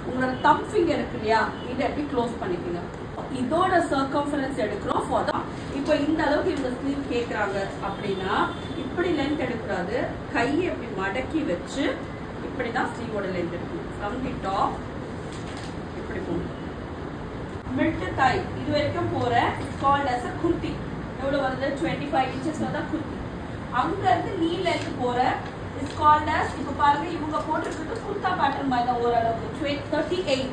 உங்களோட தம் ஃபிங்கர் இருக்கு இல்லையா, இதை எப்படி க்ளோஸ் பண்ணிக்கீங்க. இதோட சர்க்கம்ஃபரன்ஸ் எடுக்கிறோம் ஃபார் தான். இப்போ இந்த அளவுக்கு இவங்க ஸ்லீவ் கேட்குறாங்க அப்படின்னா இப்படி லென்த் எடுக்கூடாது, கையை இப்படி மடக்கி வச்சு இப்படி தான் ஸ்லீவோட லென்த் எடுக்கணும். ஃப்ரம் தி டாப் இப்படி போகணும். மில்ட் தாய் இது வரைக்கும் போற கால்ட் அஸ் அ குர்த்தி. எவ்வளவு வருது? 25 இன்ச்சஸ் தான் குர்த்தி. அங்க இருந்து நீ லென்த் போற இஸ் கால்ட் அஸ், இப்போ பாருங்க இவங்க போட்டிருக்கிறது குர்தா பேட்டர்ன் மாதிரி தான் ஓரளவுக்கு 38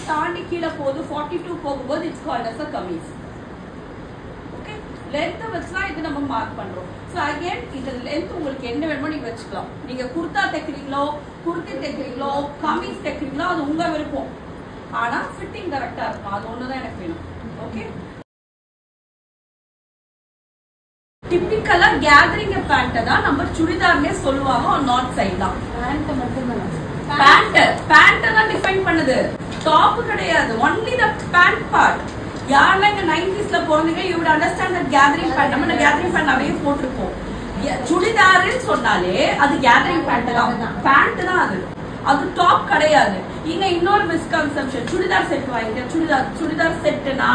தாண்டி கீழே போகுது, 42 போகும்போது it's called as a kameez. Okay, length வச்சுதான் இது நம்ம மார்க் பண்றோம். ஸோ அகைன் இது லென்த் உங்களுக்கு என்ன வேணுமோ நீங்க வச்சுக்கலாம். நீங்க குர்தா தைக்கிறீங்களோ, குர்த்தி தைக்கிறீங்களோ, கமீஸ் தைக்கிறீங்களோ அது உங்க விருப்பம். ஆனா ஃபிட்டிங் கரெக்டா இருக்கும், அது ஒண்ணுதான் எனக்கு வேணும். ஓகே, டிப்பிக்கலா கேதரிங் பேண்ட் தான் நம்ம சுடிதார்னே சொல்லுவாங்க. நார்த் சைட் தான் பேண்ட் மட்டும் தான். பேண்ட் தான் டிஃபைன் பண்ணுது, டாப் கிடையாது. Only the pant part. யாரெல்லாம் இந்த 90s பிறந்தீங்க you would understand that gathering pant. நம்ம கேதரிங் பேண்ட் நிறைய போட்டிருப்போம். சுடிதார்னு சொன்னாலே அது கேதரிங் பேண்ட் தான், பேண்ட் தான் அது, அது டாப் கிடையாது. இங்க இன்னொரு மிஸ்கன்செப்ஷன், சுடிதார் செட் வாங்கிக்க. சுடிதார் செட்னா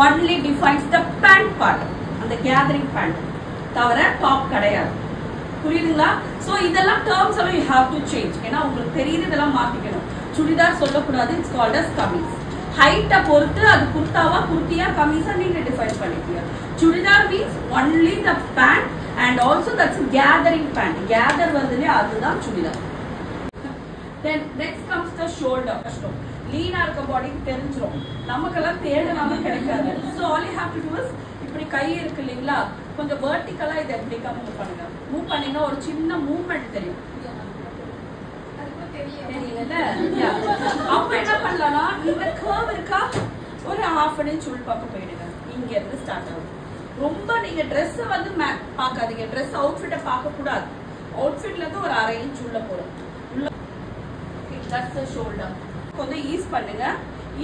ஒன்லி டிஃபைன்ஸ் தி பேண்ட் பார்ட், அந்த கேதரிங் பேண்ட் தவிர டாப் கிடையாது. புரியுதுங்களா? சோ இதெல்லாம் டேர்ம்ஸ் எல்லாம் யூ ஹேவ் டு சேஞ்ச். ஏன்னா உங்களுக்கு தெரியுது, இதெல்லாம் மாத்திக்கணும். சுடிதார் சொல்லக்கூடாது, இட்ஸ் கால்ட் அஸ் கமீஸ். ஹைட்டை பொறுத்து அது குர்தாவா குர்த்தியா கமீஸா நீங்க டிஃபைன் பண்ணிக்கீங்க. Churidar means only the pant and also that's gathering pant. Gather வருதுல அதுதான் churidar. Then next comes the shoulder. Leena இருக்க பாடிக்கு தெரிஞ்சிரும், நமக்கெல்லாம் தேடுனாலும் கிடைக்காது. So all you have to do is இப்படி கை இருக்கு இல்லீங்களா, கொஞ்சம் வெர்டிகலா இதை எப்படி மூவ் பண்ணுங்க. மூவ் பண்ணீங்கன்னா ஒரு சின்ன மூவ்மெண்ட் தெரியும். அப்ப என்ன பண்ணலாம்னா இந்த கர்வ் இருக்கா, ஒரு ½ இன்ச் உள் பக்கம் போயிடுங்க. இங்க இருந்து ஸ்டார்ட் ஆகும். ரொம்ப நீங்க ட்ரெஸ் வந்து பாக்காதீங்க, ட்ரெஸ் அவுட்ஃபிட்டை பார்க்க கூடாது. அவுட்ஃபிட்ல இருந்து ஒரு ½ இன்ச் உள்ள போறோம். That's the shoulder. கொஞ்சம் ஈஸ் பண்ணுங்க.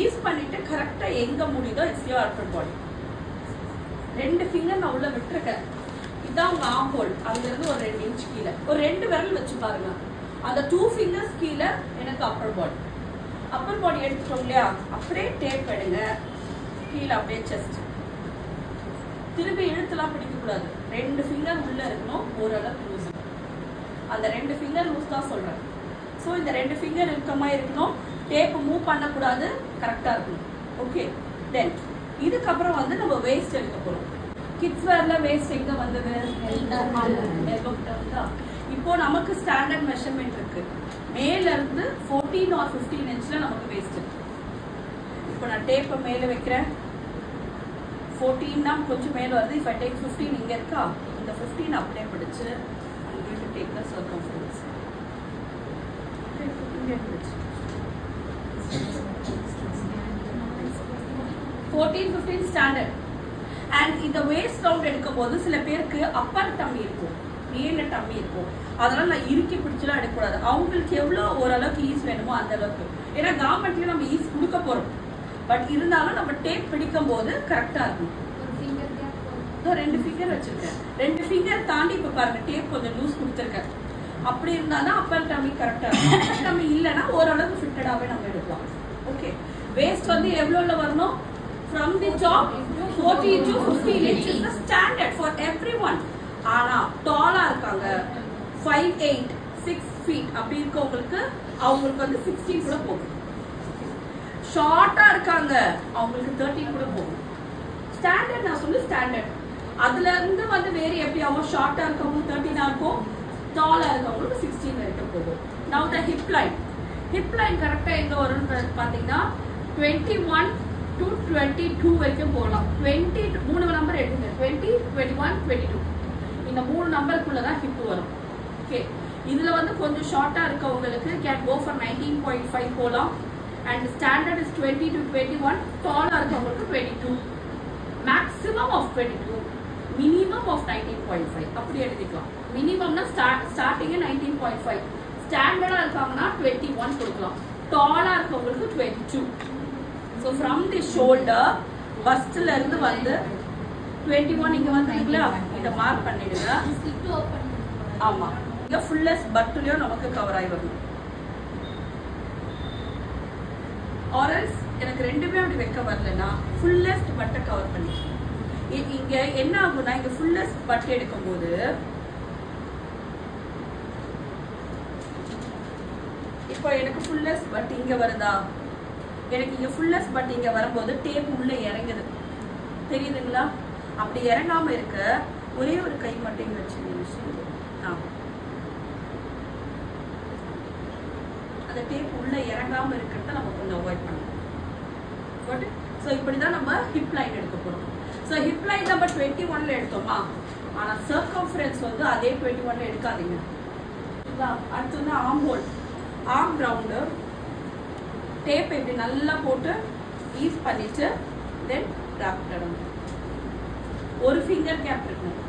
ஈஸ் பண்ணிட்டு கரெக்டா எங்க முடியுதோ it's your Appar body. 2 finger நான் உள்ள விட்டுருக்கேன். இதான் உங்க ஆர்ம் ஹோல். அங்க இருந்து ஒரு 2 இன்ச் கீழே ஒரு 2 விரல் வச்சு பாருங்க. அந்த 2 ஃபிங்கர்ஸ் கீழே எனக்கு அப்பர் பாடி. அப்பர் பாடி எடுத்துட்டோம் இல்லையா, அப்படியே டேப் எடுங்க. கீழே அப்படியே செஸ்ட். திருப்பி இழுத்துலாம் பிடிக்க கூடாது. 2 ஃபிங்கர் உள்ள இருக்கணும், ஓரளவுக்கு லூஸ். அந்த 2 ஃபிங்கர் லூஸ் தான் சொல்றேன். ஸோ இந்த 2 ஃபிங்கர் இறுக்கமா இருக்கணும். டேப் மூவ் பண்ணக்கூடாது, கரெக்டா இருக்கணும். ஓகே, தென் இதுக்கப்புறம் வந்து நம்ம வேஸ்ட் எடுக்க போறோம். கிட்ஸ் வேர்ல வேஸ்ட் எங்க வந்தது? இப்போ நமக்கு ஸ்டாண்டர்ட் மெஷர்மெண்ட் இருக்கு. மேல இருந்து 14 or 15 இன்ச்ல நமக்கு வேஸ்ட் இருக்கு. இப்போ நான் டேப்பை மேல வைக்கிறேன். 14 தான் கொஞ்சம் மேல வருது. இப்போ டேக் 15 இங்க இருக்கா, இந்த 15 அப்படியே பிடிச்சு take the circumference. 14-15 standard. And இந்த வேஸ்ட் ரவுண்ட் எடுக்கும் போது சில பேருக்கு அப்பர் டம்மி இருக்கும், மேல டம்மி இருக்கும். அதனால நான் இறுக்கி பிடிச்சலாம் எடுக்கக்கூடாது. அவங்களுக்கு எவ்வளவு ஓரளவுக்கு ஈஸ் வேணுமோ அந்த அளவுக்கு. ஏன்னா கவர்மெண்ட்லயும் நம்ம ஈஸ் கொடுக்க போறோம். பட் இருந்தாலும் நம்ம டேப் பிடிக்கும் போது கரெக்டா இருக்கும். 2 ஃபிங்கர் வச்சிருக்கேன். 2 ஃபிங்கர் தாண்டி இப்ப பாருங்க டேப் கொஞ்சம் லூஸ் கொடுத்துருக்கேன். அப்படி இருந்தாதான் அப்பர் டம்மி கரெக்டா இருக்கும். அப்பர் டம்மி இல்லைன்னா ஓரளவுக்கு ஃபிட்டடாவே நம்ம எடுக்கலாம். ஓகே, வேஸ்ட் வந்து எவ்வளவுல வரணும்? From the top 14 to 15 inch is the standard for everyone. ஆனா டாலா இருக்காங்க 5'8", 6 feet அப்படி இருக்கவங்களுக்கு அவங்களுக்கு வந்து 16 கூட போகும். ஷார்ட்டா இருக்காங்க அவங்களுக்கு 13 கூட போகும். ஸ்டாண்டர்ட் நான் சொல்லு ஸ்டாண்டர்ட். அதுல இருந்து வந்து வேற எப்படி ஆகும்? ஷார்ட்டா இருக்கவங்க 13 இருக்கும், டாலா இருக்கவங்களுக்கு 16 வரைக்கும் போகும். Now the hip line. Hip line கரெக்டா எங்க வரும்னு பாத்தீங்கன்னா 21 to 22 வரைக்கும் போகலாம். 3 நம்பர் எடுங்க. 20, 21, 22 இந்த 3 நம்பருக்குள்ளதான் ஹிப் வரும். ஓகே, இதுல வந்து கொஞ்சம் ஷார்ட்டா இருக்கவங்களுக்கு கேன் கோ ஃபார் 19.5 போலாம். And standard is 20 to 21. டாலா இருக்கவங்களுக்கு 22, மேக்ஸிமம் ஆஃப் 22, மினிமம் ஆஃப் 19.5 அப்படி எடுத்துக்கலாம். மினிமம்னா ஸ்டார்டிங் 19.5, ஸ்டாண்டர்டா இருக்காங்கன்னா 21 கொடுக்கலாம். டாலா இருக்கவங்களுக்கு 22. So from the shoulder bustல இருந்து வந்து 21 இங்க வந்துங்களா, இத மார்க் பண்ணிடுங்க. ஆமா, இங்க ஃபுல்லஸ் பட்டுலயும் நமக்கு கவர் ஆகி வரணும். ஆர்எல்ஸ் எனக்கு ரெண்டுமே அப்படி வைக்க வரலன்னா ஃபுல்லஸ்ட் பட்டை கவர் பண்ணிக்கலாம். இங்க என்ன ஆகும்னா இங்க ஃபுல்லஸ்ட் பட் எடுக்கும்போது இப்போ எனக்கு ஃபுல்லஸ்ட் பட் இங்க வருதா, எனக்கு இங்க ஃபுல்லஸ்ட் பட் இங்க வரும்போது டேப் உள்ள இறங்குது, தெரியுதுங்களா? அப்படி இறங்காம இருக்க ஒரே ஒரு கை மட்டும் இங்க வச்சு அந்த டேப் உள்ள இறங்காம இருக்கிறத நம்ம கொஞ்சம் அவாய்ட் பண்ணணும். ஸோ இப்படிதான் நம்ம ஹிப் லைன் எடுக்க போறோம். ஸோ ஹிப் லைன் நம்பர் 21ல எடுத்தோமா, ஆனா சர்க்கம்ஃபரன்ஸ் வந்து அதே 21ல எடுக்காதீங்க. அடுத்து வந்து arm hole, arm round tape இப்படி நல்லா போட்டு ஈஸ் பண்ணிட்டு தென் ராப் பண்ணணும். ஒரு ஃபிங்கர் கேப் இருக்கணும்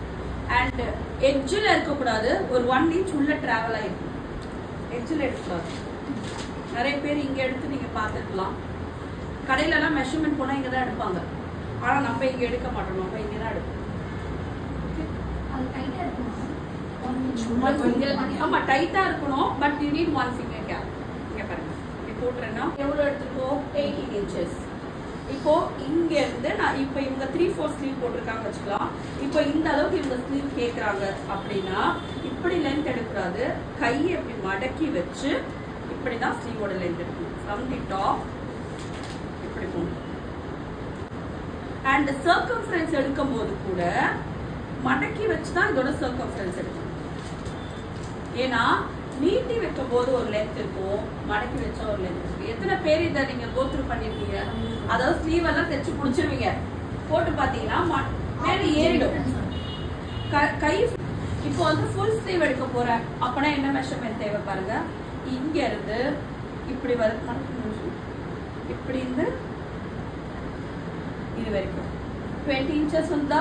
அண்ட் எட்ஜில் இருக்கக்கூடாது, ஒரு 1 இன்ச் உள்ள டிராவல் ஆயிருக்கும். எட்ஜில் எடுக்கக்கூடாது. நிறைய பேர் இங்க எடுத்து நீங்க பார்த்துக்கலாம். கடையில எல்லாம் மெஷர்மெண்ட் போனா இங்க தான் எடுப்பாங்க, ஆனா நம்ம இங்க எடுக்க மாட்டோம், நம்ம இங்க தான் எடுப்போம். ஆமா டைட்டா இருக்கணும், but you need 1 finger gap. இங்க பாருங்க, இப்படி போட்டுறேன்னா எவ்வளவு எடுத்துக்கோ 18 இன்ச்சஸ். இப்போ இங்க இருந்து நான் இப்போ இவங்க 3/4 ஸ்லீவ் போட்டிருக்காங்க வச்சுக்கலாம். இப்போ இந்த அளவுக்கு இவங்க ஸ்லீவ் கேட்கறாங்க அப்படின்னா இப்படி லென்த் எடுக்கூடாது, கையை இப்படி மடக்கி வச்சு இப்படிதான் ஸ்லீவோட லென்த் எடுக்கணும். ஃப்ரம் தி டாப் இப்படி போகணும். அண்ட் சர்க்கம்ஃபரன்ஸ் எடுக்கும் போது கூட மடக்கி வச்சுதான் இதோட சர்க்கம்ஃபரன்ஸ் எடுக்கணும். ஏன்னா நீட்டி வைக்கும் போது ஒரு லென்த் இருக்கும், மடக்கி வச்சா ஒரு லென்த் இருக்கும். எத்தனை பேர் இதை நீங்க கோத்ரூ பண்ணிருக்கீங்க? அதாவது ஸ்லீவ் எல்லாம் தைச்சு புடிச்சிருவீங்க, போட்டு பாத்தீங்கன்னா மேல ஏறிடும் கை. இப்போ வந்து ஃபுல் ஸ்லீவ் எடுக்க போறேன் அப்பனா என்ன மெஷர்மெண்ட் தேவை பாருங்க. இங்க இருந்து இப்படி வரும், இப்படி இருந்து இது வரைக்கும் 20 இன்ச்சஸ் வந்தா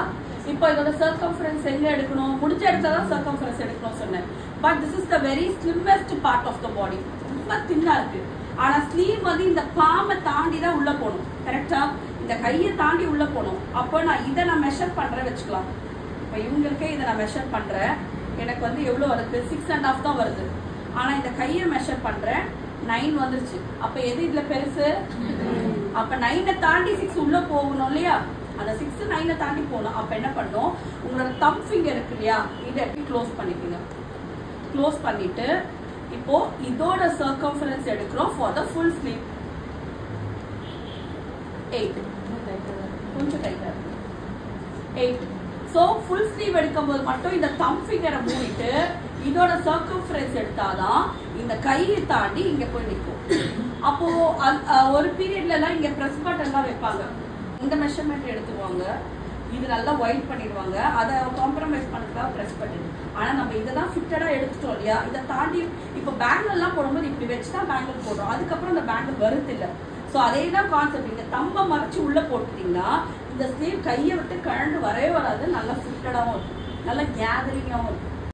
இப்போ இதோட சர்க்கம்ஃபரன்ஸ் எங்க எடுக்கணும், முடிஞ்ச இடத்துல தான் சர்க்கம்ஃபரன்ஸ் எடுக்கணும் சொன்னேன். But this is the very slimmest part of the body. ரொம்ப தின்னா இருக்கு, ஆனா ஸ்லீவ் வந்து இந்த பாமை தாண்டி தான் உள்ள போகணும். கரெக்டா? இந்த கையை தாண்டி உள்ள போகணும். அப்போ நான் இதை நான் மெஷர் பண்றேன் வச்சுக்கலாம். இப்போ இவங்களுக்கே இதை நான் மெஷர் பண்றேன், எனக்கு வந்து எவ்வளவு வருது 6.5 தான் வருது. ஆனா இந்த கையை மெஷர் பண்றேன் 9 வந்துருச்சு. அப்ப எது இதுல பெருசு? அப்ப 9 தாண்டி 6 உள்ள போகணும் இல்லையா? அந்த 6 9 தாண்டி போகணும். அப்ப என்ன பண்ணும், உங்களோட தம் ஃபிங்கர் இருக்கு இல்லையா, இதை க்ளோஸ் பண்ணிக்கோங்க. க்ளோஸ் பண்ணிட்டு இப்போ இதோட சர்க்கம்ஃபரன்ஸ் எடுக்கிறோம் ஃபார் த ஃபுல் ஸ்லீவ். 8 கொஞ்சம் டைட்டா இருக்கு 8. சோ ஃபுல் ஸ்லீவ் எடுக்கும்போது மட்டும் இந்த தம் ஃபிங்கரை மூடிட்டு இதோட சர்க்கம்ஃபரன்ஸ் எடுத்தாதான் இந்த கையை தாண்டி இங்க போய் நிற்கும். அப்போ ஒரு பீரியட்ல எல்லாம் இங்க பிரஸ் பட்டன் எல்லாம் வைப்பாங்க, இந்த மெஷர்மெண்ட் எடுத்துவாங்க, இது நல்லா ஒயிட் பண்ணிடுவாங்க, அதை காம்ப்ரமைஸ் பண்ணுறதுக்காக பிரஸ் பட்டன். ஆனா நம்ம இதை தான் ஃபிட்டடா எடுத்துட்டோம் இல்லையா, இதை தாண்டி இப்போ பேங்கிள் எல்லாம் போடும்போது இப்படி வச்சுதான் பேங்கிள் போடுறோம், அதுக்கப்புறம் இந்த பேங்கிள் வருது இல்லை. ஸோ அதே தான் கான்செப்ட். இந்த தம்பை மறைச்சு உள்ள போட்டுட்டீங்கன்னா இந்த ஸ்லீவ் கையை விட்டு கழண்டு வரவே வராது, நல்லா ஃபிட்டடாகவும் இருக்கும், நல்லா கேதரிங்காகவும் இருக்கும்.